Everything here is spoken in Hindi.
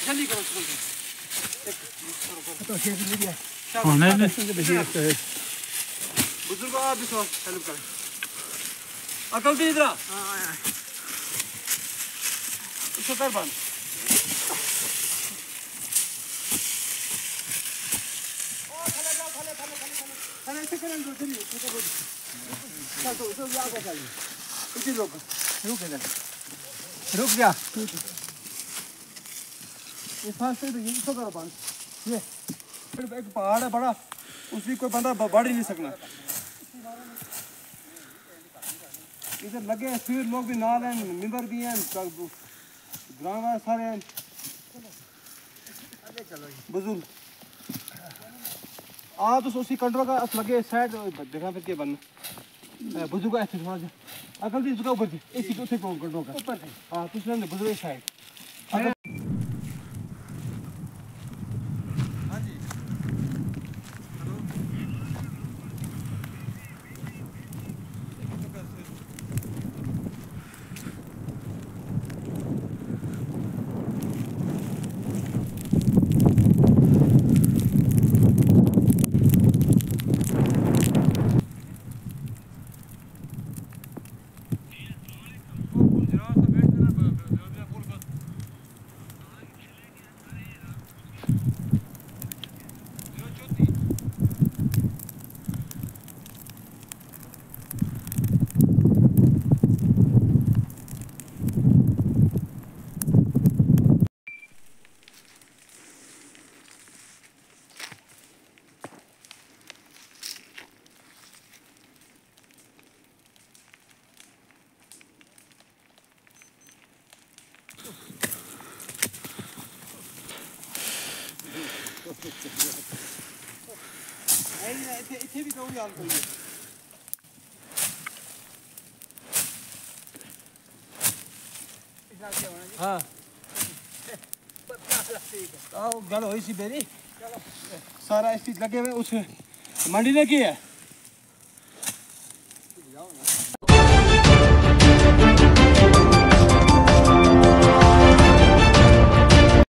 जल्दी करो बुजुर्ग आप भी हेल्प करें अकल भी इधर इसको कर बंद ऐसे करें रुक जा इस फास्ट पे इसको करो बंद ये एक पहाड़ है बड़ा उसमें कोई बंदा बढ़ ही नहीं सकना इधर लगे हैं फिर लोग भी नाल हैं मेंबर भी हैं ग्राम वाले सारे हैं बुजुर्ग तो उसी कंट्रोल का लगे साइड देखा फिर के बनना बुजुर्ग ऐसे थोड़ा सा अकल भी इसका ऊपर इसी को से कंट्रोल का ऊपर हां कुछ नहीं बुजुर्ग साइड इथे भी कोई हाल कोई हाँ गल हुई सी मेरी सारा इस लगे हुए उस मंडी ने की है